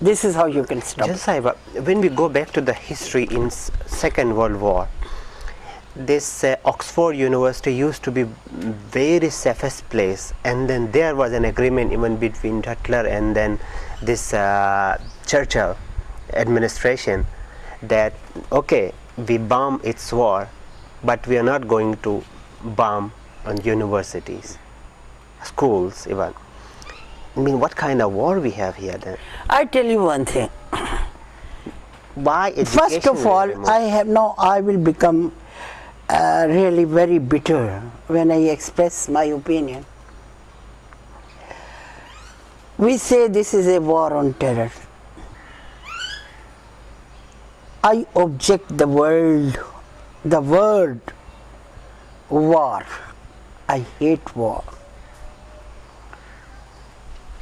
This is how you can stop. Just Saiba, when we go back to the history in Second World War, this Oxford University used to be very safest place, and then there was an agreement even between Hitler and then this Churchill administration that okay, we bomb its war, but we are not going to bomb on universities, schools even. I mean, what kind of war we have here then? I tell you one thing. Why education? First of all, I will become really very bitter when I express my opinion. We say this is a war on terror. I object the word war. I hate war.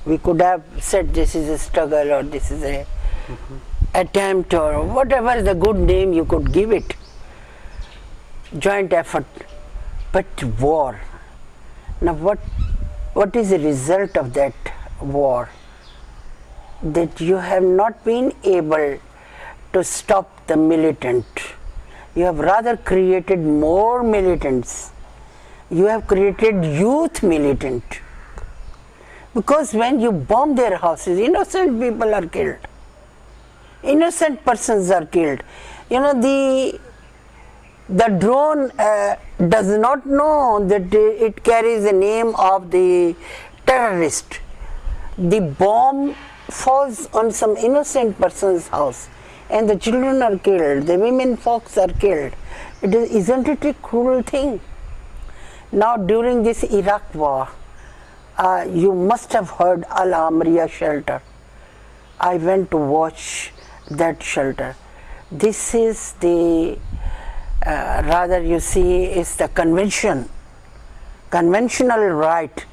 We could have said this is a struggle or this is a attempt or whatever the good name you could give it. Joint effort. But war. Now what is the result of that war? That you have not been able to stop the militant. You have rather created more militants. You have created youth militant. Because when you bomb their houses, innocent people are killed. Innocent persons are killed. You know, the drone does not know that it carries the name of the terrorist. The bomb falls on some innocent person's house and the children are killed, the women folks are killed. Isn't it a cruel thing? Now during this Iraq war, you must have heard Al-Amriya shelter. I went to watch that shelter. This is the, rather you see, is the conventional right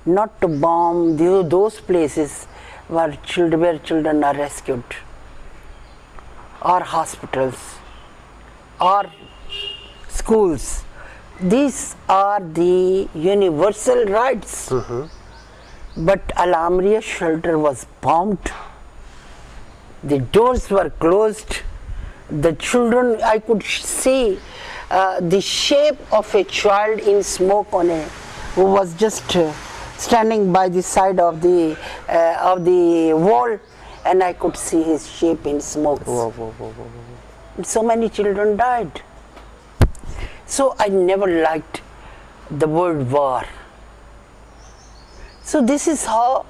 not to bomb those places where children are rescued, or hospitals, or schools. These are the universal rights. But Al-Amriya shelter was bombed. The doors were closed. The children, I could see the shape of a child in smoke who was just standing by the side of the wall, and I could see his shape in smoke. So many children died. So I never liked the word war. So this is how,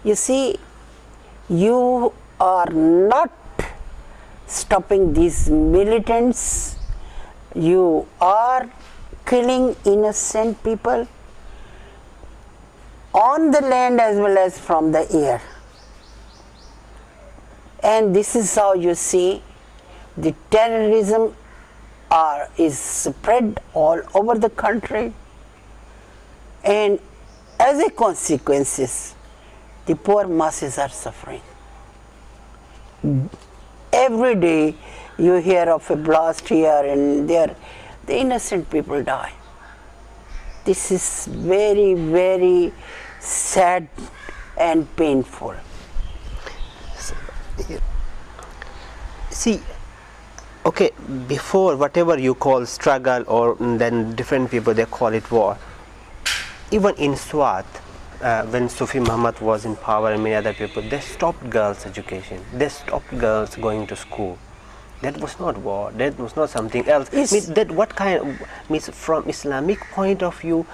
you see, you are not stopping these militants. You are killing innocent people on the land as well as from the air. And this is how you see the terrorism is spread all over the country, and as a consequence, the poor masses are suffering. Every day you hear of a blast here and there, the innocent people die. This is very, very sad and painful. See, okay, before whatever you call struggle, or then different people they call it war. Even in Swat, when Sufi Muhammad was in power and many other people, they stopped girls' education. They stopped girls going to school. That was not war. That was not something else. What kind means from Islamic point of view?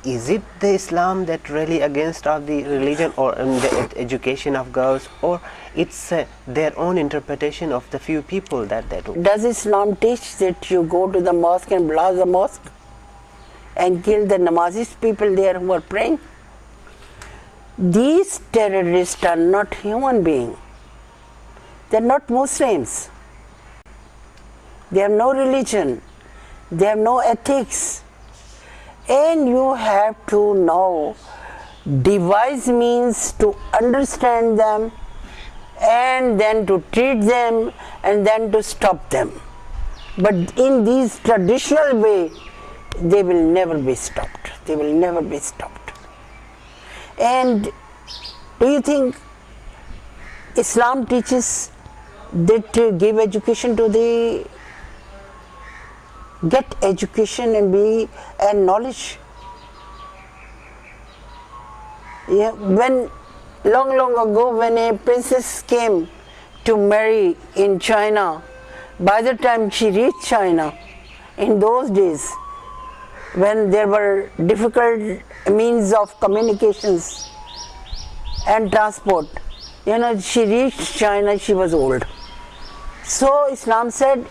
Is it the Islam that really against of the religion or the education of girls, or it's their own interpretation of the few people that they do? Does Islam teach that you go to the mosque and blast the mosque and kill the Namazis people there who are praying? These terrorists are not human beings. They are not Muslims. They have no religion. They have no ethics. And you have to now devise means to understand them, and then to treat them, and then to stop them. But in this traditional way, they will never be stopped. They will never be stopped. And do you think Islam teaches that give education to the, get education and knowledge. Yeah, when long ago, when a princess came to marry in China, by the time she reached China, in those days, when there were difficult means of communications and transport, she reached China, she was old. So Islam said,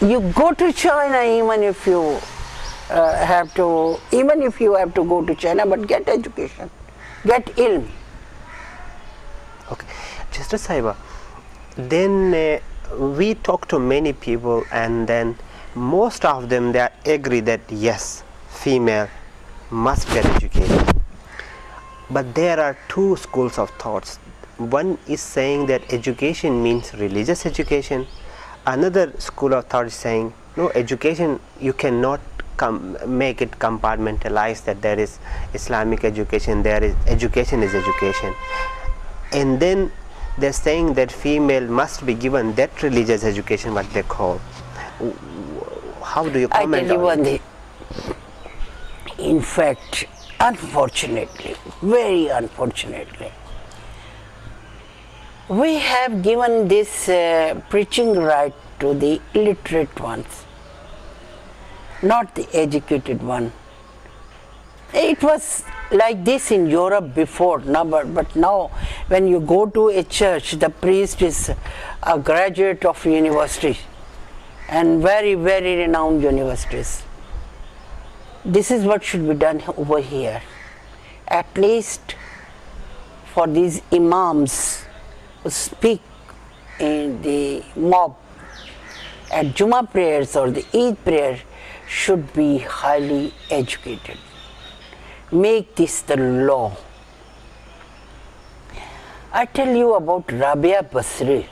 you go to China even if you have to go to China, but get education, get ilm. Okay, Sister Sahiba, then we talk to many people, and then most of them, they agree that yes, female must get educated. But there are two schools of thoughts. One is saying that education means religious education. Another school of thought is saying, no, education, you cannot make it compartmentalized, that there is Islamic education, there is education is education. And then they're saying that female must be given that religious education, what they call. How do you comment I tell you on one thing. In fact, unfortunately, very unfortunately, we have given this preaching right to the illiterate ones, not the educated one. It was like this in Europe before, but now when you go to a church, the priest is a graduate of university, and very, very renowned universities. This is what should be done over here. At least for these imams who speak in the mob at Jummah prayers or the Eid prayer should be highly educated. Make this the law. I tell you about Rabia Basri.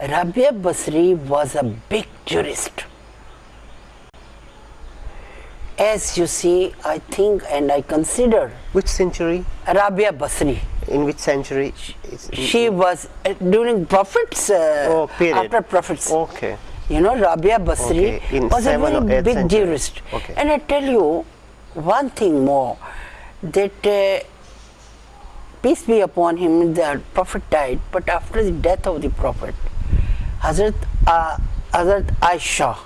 Rabia Basri was a big jurist. As you see, I think and I consider. which century? Rabia Basri. In which century? She was during Prophets, period. after Prophets. Okay. Rabia Basri Okay, in was a 7th or very 8th big century. jurist. Okay. And I tell you one thing more, that peace be upon him, the Prophet died, but after the death of the Prophet, Hazrat Aisha,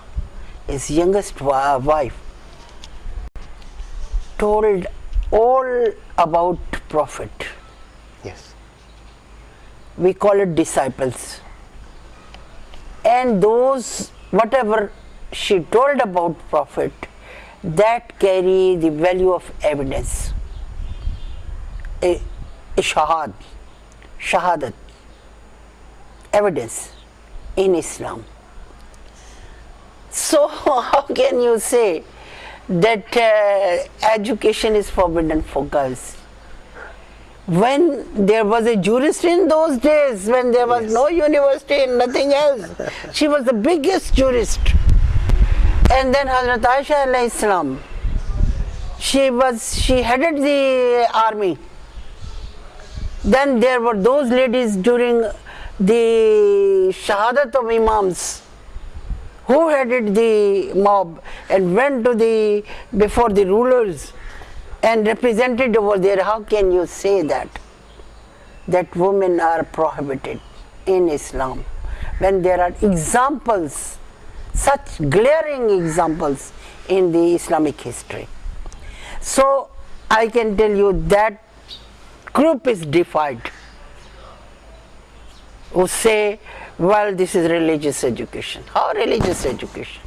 his youngest wife, told all about Prophet. Yes. We call it disciples. And those, whatever she told about Prophet, that carry the value of evidence. A shahadat, evidence in Islam. So how can you say that education is forbidden for girls? When there was a jurist in those days, when there was no university and nothing else, she was the biggest jurist. And then Hazrat Aisha alayhi salam, she headed the army. Then there were those ladies during the shahadat of imams who headed the mob and went to before the rulers and represented over there. How can you say that women are prohibited in Islam when there are examples, such glaring examples in the Islamic history? So I can tell you that group is defied who say, well, this is religious education. How religious education?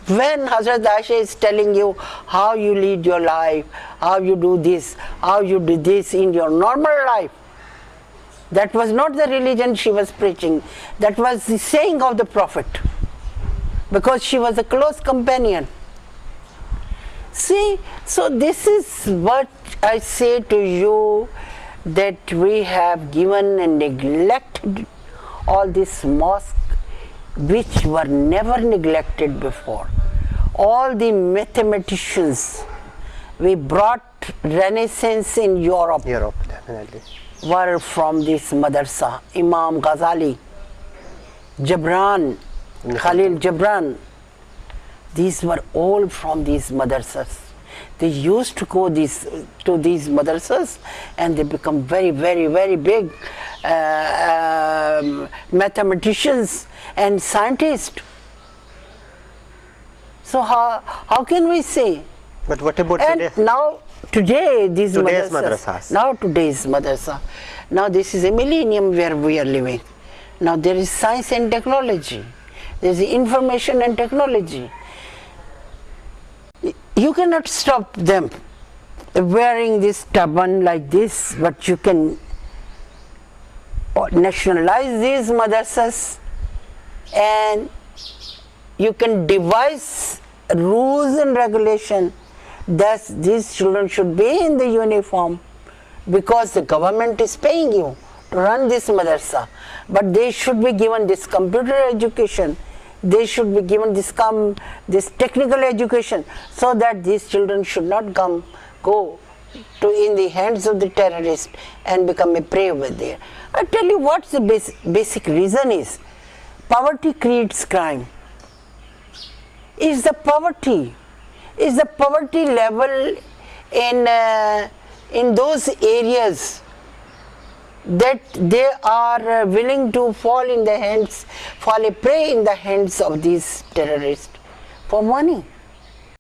When Hazrat Aisha is telling you how you lead your life, how you do this, how you do this in your normal life, that was not the religion she was preaching. That was the saying of the Prophet, because she was a close companion. See, so this is what I say to you, that we have given and neglected all these mosques which were never neglected before. All the mathematicians, we brought renaissance in Europe Europe, definitely. were from this madrasa. Imam Ghazali, Gibran, Khalil Gibran, these were all from these madrasas. They used to go to these madrasas and they become very, very, very big mathematicians and scientists. So how can we say? But what about And today? now today these Today's madrasas, madrasas. now today's madrasa, now this is a millennium where we are living. Now there is science and technology, there is information and technology. You cannot stop them wearing this turban like this, but you can nationalize these madrasas and you can devise rules and regulation that these children should be in the uniform because the government is paying you to run this madrasa, but they should be given this computer education, they should be given this technical education, so that these children should not go to in the hands of the terrorists and become a prey over there. I tell you what the basic reason is. Poverty creates crime. Is the poverty level in those areas that they are willing to fall a prey in the hands of these terrorists for money?